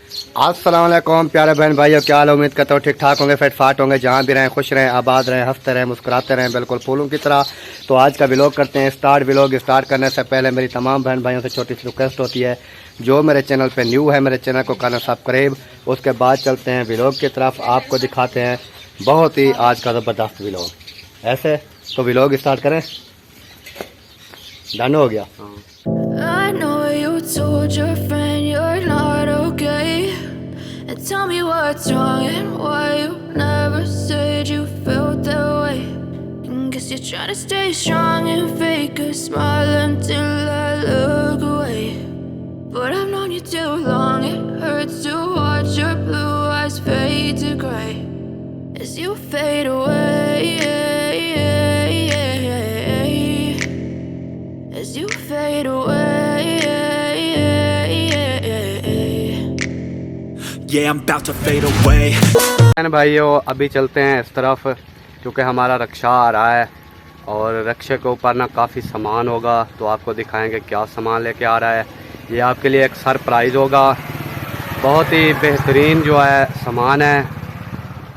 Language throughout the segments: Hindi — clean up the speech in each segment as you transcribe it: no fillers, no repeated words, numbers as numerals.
अस्सलाम वालेकुम प्यारे बहन भाइयों, क्या हाल? उम्मीद करता हूँ ठीक ठाक होंगे, फिट फाट होंगे, जहाँ भी रहें खुश रहें, आबाद रहें, हंसते रहें, मुस्कुराते रहें, बिल्कुल फूलों की तरह। तो आज का व्लॉग करते हैं स्टार्ट। व्लॉग स्टार्ट करने से पहले मेरी तमाम बहन भाइयों से छोटी सी रिक्वेस्ट होती है, जो मेरे चैनल पे न्यू है मेरे चैनल को करना सब्सक्राइब। उसके बाद चलते हैं व्लॉग की तरफ, आपको दिखाते हैं बहुत ही आज का ज़बरदस्त व्लॉग। ऐसे तो व्लॉग स्टार्ट करें, डन हो गया। I know you told your friend you're not okay, and tell me what's wrong and why you never said you felt that way. And guess you're trying to stay strong and fake a smile until I look away. But I've known you too long, it hurts to watch your blue eyes fade to gray as you fade away, as you fade away. Yeah, I'm about to fade away. भाइयों अभी चलते हैं इस तरफ, क्योंकि हमारा रक्षा आ रहा है और रक्षे के ऊपर ना काफ़ी सामान होगा, तो आपको दिखाएंगे क्या सामान लेके आ रहा है। ये आपके लिए एक सरप्राइज़ होगा। बहुत ही बेहतरीन जो है सामान है,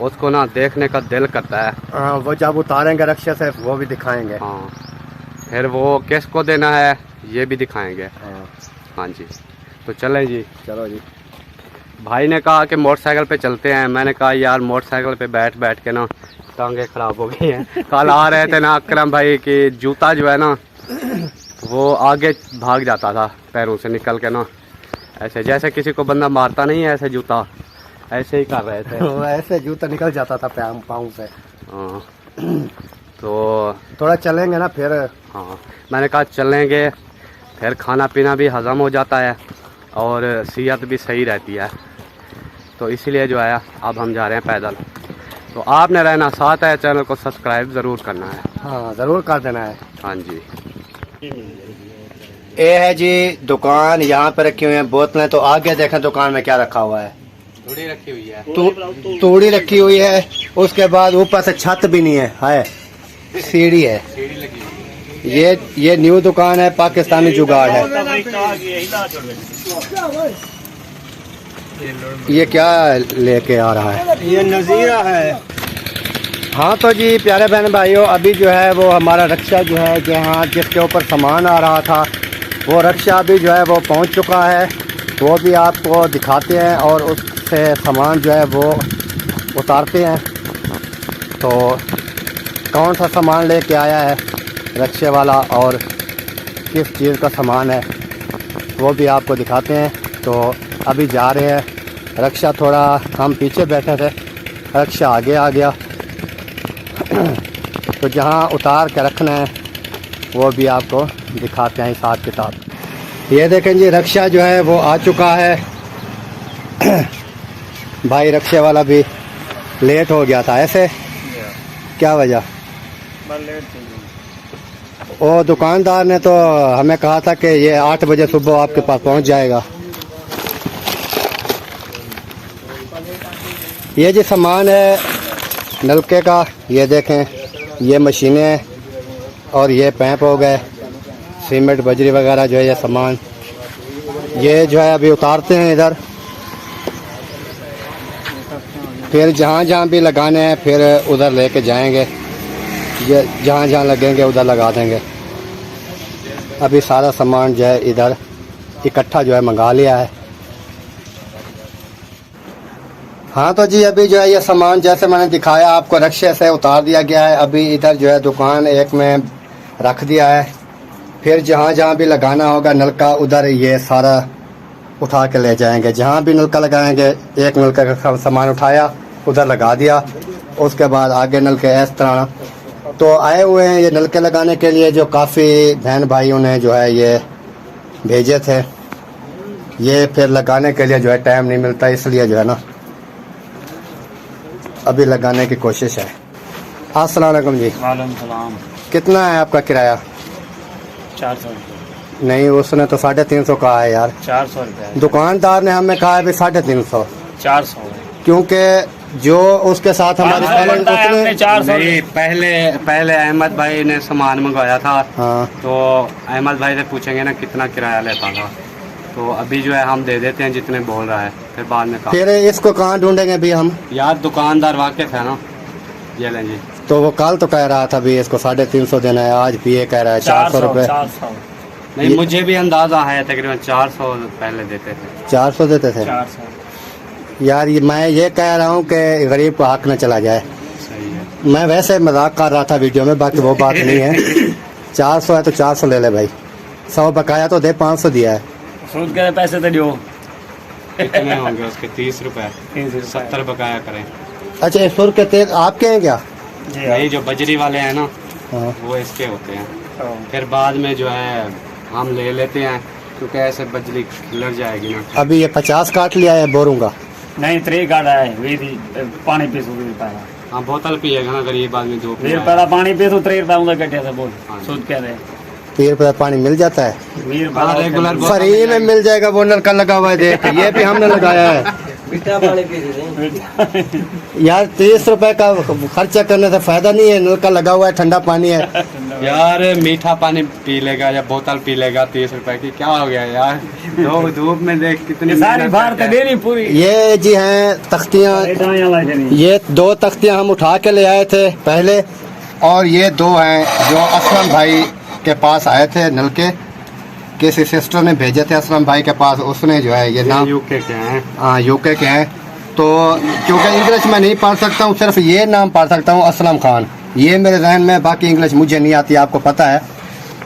उसको ना देखने का दिल करता है। वो जब उतारेंगे रक्षे से वो भी दिखाएंगे। हाँ, फिर वो किसको देना है ये भी दिखाएंगे। हाँ जी, तो चलें जी। चलो जी। भाई ने कहा कि मोटरसाइकिल पे चलते हैं, मैंने कहा यार मोटरसाइकिल पे बैठ बैठ के ना टांगे ख़राब हो गई हैं। कल आ रहे थे ना अकरम भाई कि जूता जो है ना वो आगे भाग जाता था पैरों से निकल के ना, ऐसे जैसे किसी को बंदा मारता नहीं है ऐसे जूता ऐसे ही कर रहे थे। ऐसे जूता निकल जाता था पाँव से। हाँ, तो थोड़ा चलेंगे ना फिर। हाँ, मैंने कहा चलेंगे, फिर खाना पीना भी हज़म हो जाता है और सेहत भी सही रहती है, तो इसीलिए जो है अब हम जा रहे हैं पैदल। तो आपने रहना साथ है, चैनल को सब्सक्राइब ज़रूर करना है। हाँ, ज़रूर कर देना है। हाँ जी। ये है जी दुकान, यहाँ पर रखी हुई है बोतलें। तो आगे देखें दुकान में क्या रखा हुआ है। तूड़ी रखी हुई है, तूड़ी रखी हुई है। उसके बाद ऊपर से छत भी नहीं है, सीढ़ी है। सीढ़ी लगी हुई है। ये न्यू दुकान है, पाकिस्तानी जुगाड़ है। ये क्या लेके आ रहा है? ये नज़ीरा है। हाँ तो जी प्यारे बहन भाइयों, अभी जो है वो हमारा रक्षा जो है जहाँ जिसके ऊपर सामान आ रहा था, वो रक्षा अभी जो है वो पहुँच चुका है। वो भी आपको दिखाते हैं और उससे सामान जो है वो उतारते हैं। तो कौन सा सामान लेके आया है रक्षे वाला और किस चीज़ का सामान है वो भी आपको दिखाते हैं। तो अभी जा रहे हैं। रक्षा थोड़ा हम पीछे बैठे थे, रक्षा आगे आ गया। तो जहाँ उतार के रखना है वो भी आपको दिखाते हैं हिसाब किताब। ये देखें जी रक्षा जो है वो आ चुका है। भाई रक्षे वाला भी लेट हो गया था। ऐसे क्या वजह? वो दुकानदार ने तो हमें कहा था कि ये 8 बजे सुबह आपके पास पहुंच जाएगा। ये जी सामान है नलके का, ये देखें, ये मशीनें और ये पैप हो गए, सीमेंट बजरी वगैरह जो है ये सामान, ये जो है अभी उतारते हैं इधर। फिर जहाँ जहाँ भी लगाने हैं फिर उधर लेके जाएंगे, ये जहाँ जहाँ लगेंगे उधर लगा देंगे। अभी सारा सामान जो है इधर इकट्ठा जो है मंगा लिया है। हाँ तो जी अभी जो है ये सामान जैसे मैंने दिखाया आपको रक्षे से उतार दिया गया है। अभी इधर जो है दुकान एक में रख दिया है। फिर जहाँ जहाँ भी लगाना होगा नलका उधर ये सारा उठा के ले जाएंगे। जहाँ भी नलका लगाएंगे, एक नलका का सामान उठाया उधर लगा दिया, उसके बाद आगे नलके इस तरह। तो आए हुए हैं ये नलके लगाने के लिए, जो काफ़ी बहन भाइयों ने जो है ये भेजे थे। ये फिर लगाने के लिए जो है टाइम नहीं मिलता, इसलिए जो है ना अभी लगाने की कोशिश है। अस्सलाम वालेकुम जी। वालेकुम सलाम। कितना है आपका किराया? 400 रुपये। नहीं, उसने तो 350 कहा है यार। 400 रुपये। दुकानदार ने हमें कहा है भी 350। 400, क्योंकि जो उसके साथ हमारी आपने 400 नहीं, पहले अहमद भाई ने सामान मंगवाया था। हाँ, तो अहमद भाई से पूछेंगे ना कितना किराया लेता था, तो अभी जो है हम दे देते हैं जितने बोल रहा है, फिर बाद में फिर इसको कहाँ ढूंढेंगे अभी हम? यार दुकानदार वाकिफ है ना, ये लें जी। तो वो कल तो कह रहा था भी इसको 350 देना है, आज भी ये कह रहा है 400 रुपये। 400 नहीं, मुझे भी अंदाजा है तकरीबन 400 पहले देते थे। 400 देते थे 400। यार। मैं ये कह रहा हूँ कि गरीब को हक न चला जाए। सही है। मैं वैसे मजाक कर रहा था वीडियो में, बाकी वो बात नहीं है। 400 है तो 400 ले ले भाई, 100 बकाया तो दे, 500 दिया है। सूद के पैसे तो दियो। कितने होंगे उसके? 30 रुपए। 70 बकाया करें। अच्छा, ये सुर के तेल आपके हैं क्या? नहीं, जो बजरी वाले हैं ना, हाँ। वो इसके होते हैं। फिर बाद में जो है हम ले लेते हैं, क्योंकि ऐसे बजरी लग जाएगी ना। अभी ये 50 काट लिया है बोरूंगा। नहीं 3 काटा है, वी पानी पी सो पाया। हाँ, बोतल पिएगा ना गरीब आदमी, जो 20 रुपये पानी पी तो 3 रुपये गड्ढे से बोल। हाँ। सूद क्या दे? 30 रुपये पानी मिल जाता है 20 हाँ, रेगुलर रुपये फ्री में मिल जाएगा। वो नलका लगा हुआ है, देख ये भी हमने लगाया है। यार 30 रुपए का खर्चा करने से फायदा नहीं है, नलका लगा हुआ है, ठंडा पानी है। यार मीठा पानी पी लेगा या बोतल पी लेगा 30 रुपए की, क्या हो गया यार? लोग धूप में देख कितनी सारी मेहनत बाहर करते तो हैं। देनी पूरी। ये जी हैं तख्तियाँ। ये 2 तख्तियाँ हम उठा के ले आए थे पहले, और ये 2 हैं जो असलम भाई के पास आए थे, नलके किसी सिस्टर ने भेजे थे असलम भाई के पास। उसने जो है ये नाम यूके के हैं। हाँ, यूके के हैं। तो क्योंकि इंग्लिश में नहीं पढ़ सकता हूँ, सिर्फ ये नाम पढ़ सकता हूँ, असलम खान। ये मेरे जहन में, बाकी इंग्लिश मुझे नहीं आती, आपको पता है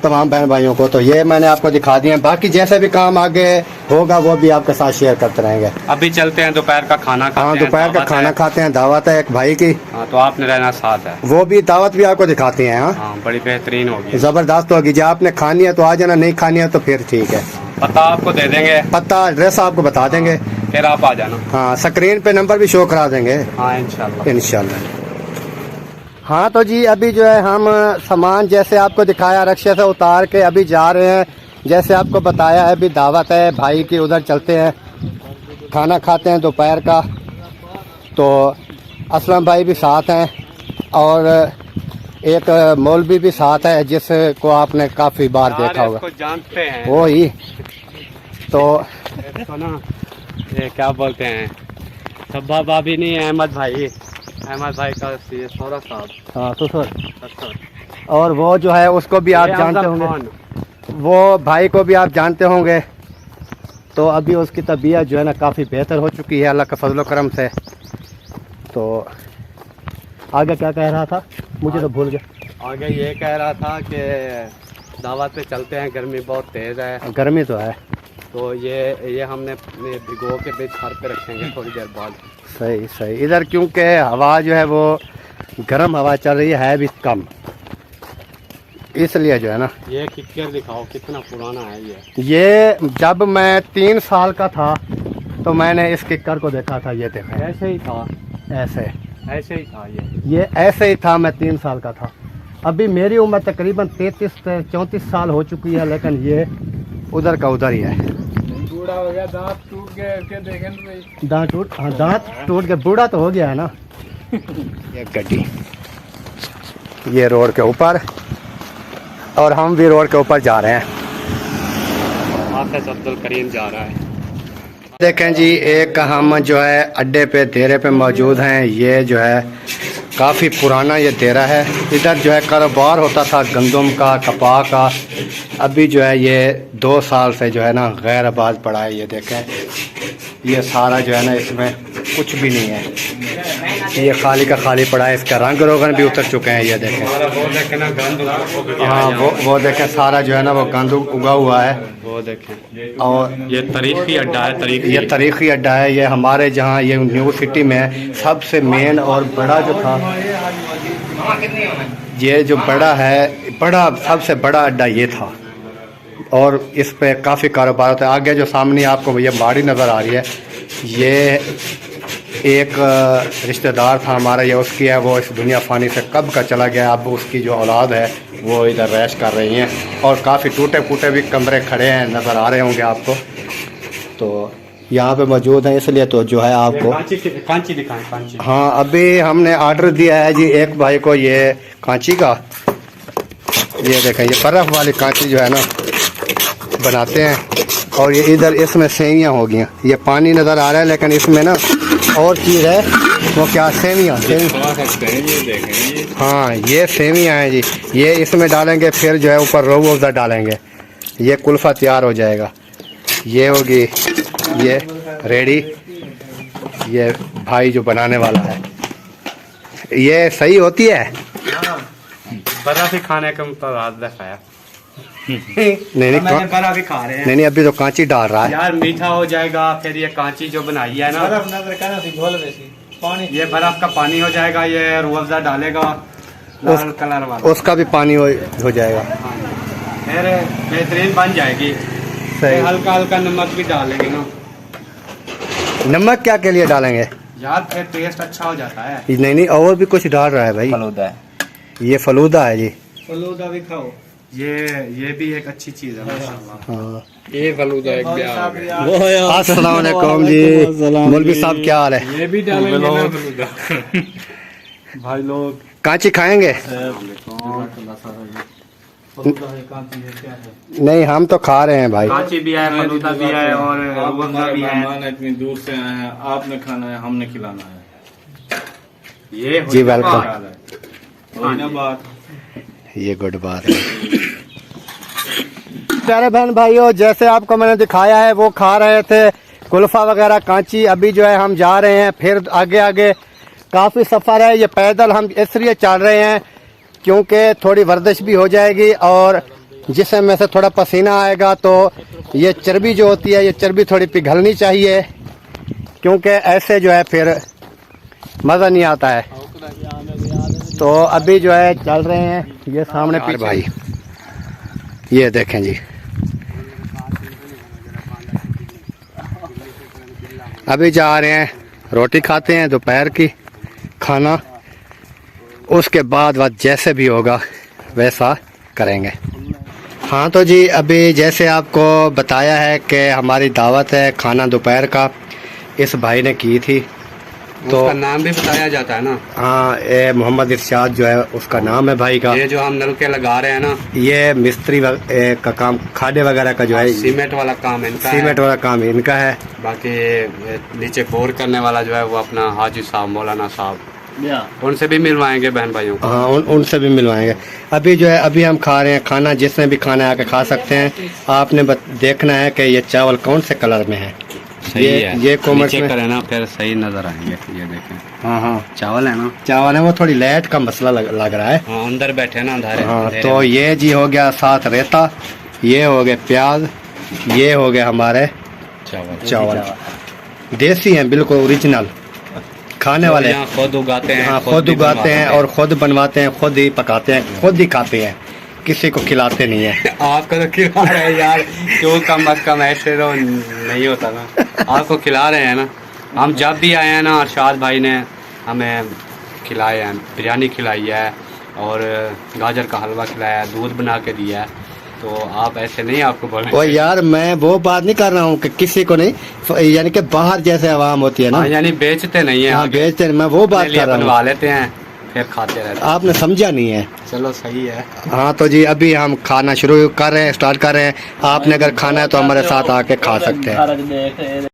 तमाम बहन भाइयों को। तो ये मैंने आपको दिखा दिया। बाकी जैसे भी काम आगे होगा वो भी आपके साथ शेयर करते रहेंगे। अभी चलते हैं, दोपहर का खाना खाते हाँ, हैं। दोपहर का दावत खाना है। खाते हैं, दावत है एक भाई की। हाँ, तो आपने रहना साथ है। वो भी दावत भी आपको दिखाते हैं। हाँ, हाँ, बड़ी बेहतरीन होगी। जबरदस्त होगी। जो आपने खानी है तो आ जाना, नहीं खानी है तो फिर ठीक है। पता आपको दे देंगे, पता एड्रेस आपको बता देंगे, फिर आप आ जाना। हाँ, स्क्रीन पे नंबर भी शो करा देंगे हाँ, इंशाल्लाह। इंशाल्लाह। हाँ, तो जी अभी जो है हम सामान जैसे आपको दिखाया रिक्शे से उतार के अभी जा रहे हैं। जैसे आपको बताया है, अभी दावत है भाई की, उधर चलते हैं, खाना खाते हैं दोपहर का। तो असलम भाई भी साथ हैं और एक मौलवी भी साथ है, जिसको आपने काफ़ी बार देखा होगा। इसको जानते हैं वो ही तो इसको ना, ये क्या बोलते हैं, सब्बा भाभी नहीं, अहमद भाई का ये सौरा साहब। हाँ, ससुर। और वो जो है उसको भी आप जानते होंगे, वो भाई को भी आप जानते होंगे। तो अभी उसकी तबीयत जो है ना काफ़ी बेहतर हो चुकी है अल्लाह का फजल करम से। तो आगे क्या कह रहा था, मुझे तो भूल गया। आगे ये कह रहा था कि दावत पे चलते हैं, गर्मी बहुत तेज़ है। गर्मी तो है। तो ये हमने भिगो के बीच घर पे रखेंगे थोड़ी देर बाद। सही सही। इधर क्योंकि हवा जो है वो गर्म हवा चल रही है भी कम, इसलिए जो है ना। ये किक्कर दिखाओ कितना पुराना है ये जब मैं 3 साल का था तो मैंने इस किक्कर को देखा था। ये देखा, ऐसे ही था, ऐसे ही था ये ऐसे ही था। मैं 3 साल का था। अभी मेरी उम्र तकरीबन 33-34 साल हो चुकी है, लेकिन ये उधर का उधर ही है। बूढ़ा हो गया, दांत टूट गए, देखें दांत टूट के बूढ़ा तो हो गया है ना। ये गड्डी, ये रोड के ऊपर, और हम भी रोड के ऊपर जा रहे हैं। हाफिज अब्दुल करीम जा रहा है। देखें जी, एक हम जो है अड्डे पे, देरे पे मौजूद हैं। ये जो है काफ़ी पुराना ये देरा है। इधर जो है कारोबार होता था गंदम का, कपाह का। अभी जो है ये 2 साल से जो है ना गैर आबाद पड़ा है। ये देखें, ये सारा जो है ना इसमें कुछ भी नहीं है, ये खाली का खाली पड़ा है। इसका रंग रोगन भी उतर चुके हैं। ये देखें, हाँ, वो देखें, सारा जो है ना वो गंद उगा हुआ है। वो देखें, और ये तारीखी अड्डा है। ये तारीखी अड्डा है। ये हमारे जहाँ ये न्यू सिटी में सबसे मेन और बड़ा जो था, ये जो बड़ा है, सबसे बड़ा अड्डा ये था। और इस पे काफ़ी कारोबार होता है। आगे जो सामने आपको ये बाड़ी नज़र आ रही है, ये एक रिश्तेदार था हमारा, ये उसकी है। वो इस दुनिया फ़ानी से कब का चला गया। अब उसकी जो औलाद है वो इधर रैश कर रही हैं, और काफ़ी टूटे फूटे भी कमरे खड़े हैं, नज़र आ रहे होंगे आपको। तो यहाँ पे मौजूद हैं, इसलिए तो जो है आपको कांची दिखाएं, कांची। हाँ, अभी हमने ऑर्डर दिया है जी एक भाई को ये कांची का। ये देखें, ये बर्फ़ वाली कांची जो है ना बनाते हैं। और ये इधर इसमें सेवियाँ हो गई। ये पानी नज़र आ रहा है लेकिन इसमें ना और चीज़ है, वो क्या सेवियाँ। हाँ ये सेवियाँ हैं जी, ये इसमें डालेंगे, फिर जो है ऊपर रूह अफ़ज़ा डालेंगे, ये कुल्फ़ा तैयार हो जाएगा। ये होगी ये रेडी, ये भाई जो बनाने वाला है। ये सही होती है? बर्फ ही खाने का मुताबिक है। नहीं बर्फ ही खा रहे हैं। नहीं अभी तो कांची डाल रहा है यार, मीठा हो जाएगा फिर। ये कांची जो बनाई है ना, ये बर्फ का पानी हो जाएगा, ये रूह अफ़ज़ा डालेगा लाल कलर वाला, उसका भी पानी हो जाएगा, फिर बेहतरीन बन जाएगी। सही। हल्का हल्का नमक भी डालेंगे ना। नमक क्या के लिए डालेंगे यार, फिर टेस्ट अच्छा हो जाता है। नहीं और भी कुछ डाल रहा है भाई। फलूदा है, ये फलूदा है जी। फलूदा भी खाओ, ये भी एक अच्छी चीज है माशाल्लाह। हाँ। ये फलूदा एक अस्सलाम वालेकुम जी, मौलवी साहब क्या हाल है? ये भी डालेंगे ना फलूदा। भाई लोग कांची खाएंगे? नहीं हम तो खा रहे हैं भाई। कांची भी है, फलूदा भी है और रूह अफ़ज़ा भी है। इतनी दूर से आए हैं, आपने खाना है, हमने खिलाना है। ये जी वेलकम। वही ना बात, ये गुड बात है। प्यारे बहन भाइयों, जैसे आपको मैंने दिखाया है वो खा रहे थे कुल्फा वगैरह कांची। अभी जो है हम जा रहे हैं फिर आगे आगे। काफ़ी सफ़र है, ये पैदल हम इसलिए चल रहे हैं क्योंकि थोड़ी वर्जिश भी हो जाएगी और जिस्म में से थोड़ा पसीना आएगा, तो ये चर्बी जो होती है ये चर्बी थोड़ी पिघलनी चाहिए, क्योंकि ऐसे जो है फिर मज़ा नहीं आता है। तो अभी जो है चल रहे हैं, ये सामने पीछे भाई ये देखें जी। अभी जा रहे हैं, रोटी खाते हैं दोपहर की खाना, उसके बाद वह जैसे भी होगा वैसा करेंगे। हाँ तो जी, अभी जैसे आपको बताया है कि हमारी दावत है खाना दोपहर का, इस भाई ने की थी, तो उसका नाम भी बताया जाता है ना। हाँ, ये मोहम्मद इरशाद जो है उसका नाम है भाई का। ये जो हम नलके लगा रहे हैं ना, ये मिस्त्री का काम, खाडे वगैरह का जो है, सीमेंट वाला काम इनका है। सीमेंट वाला काम इनका है। बाकी नीचे बोर करने वाला जो है वो अपना हाजी साहब, मौलाना साहब, उनसे भी मिलवाएंगे बहन भाइयों को। हाँ उनसे भी मिलवाएंगे। अभी जो है अभी हम खा रहे हैं खाना, जिसने भी खाना आके खा सकते हैं। आपने देखना है कि ये चावल कौन से कलर में है। सही है, ये कॉमर्स में करें ना फिर सही नजर आएंगे। ये देखें, हाँ चावल है ना, चावल है, वो थोड़ी लाइट का मसला लग रहा है। हाँ, अंदर बैठे ना अंधारे। हाँ तो ये जी हो गया साथ रेता, ये हो गए प्याज, ये हो गए हमारे चावल देसी हैं, बिल्कुल ओरिजिनल खाने वाले। यहाँ खुद उगाते हैं। हाँ खुद उगाते हैं और खुद बनवाते हैं, खुद ही पकाते हैं, खुद ही खाते हैं, किसी को खिलाते नहीं है। आपको तो खिला रहे हैं यार, क्यों कम अज कम ऐसे तो नहीं होता ना। आपको खिला रहे हैं ना। हम जब भी आए हैं ना, अरशाद भाई ने हमें खिलाए हैं, बिरयानी खिलाई है और गाजर का हलवा खिलाया है, दूध बना के दिया है। तो आप ऐसे नहीं, आपको बोले ओ यार, मैं वो बात नहीं कर रहा हूँ कि किसी को नहीं, यानी कि बाहर जैसे आवाम होती है ना, यानी बेचते नहीं है। हाँ बेचते नहीं, मैं वो बात कर रहा हूँ। बनवा लेते हैं फिर खाते रहते हैं। आपने समझा नहीं है। चलो सही है। हाँ तो जी अभी हम खाना शुरू कर रहे हैं, स्टार्ट कर रहे हैं। आपने अगर खाना है तो हमारे साथ आके खा सकते हैं।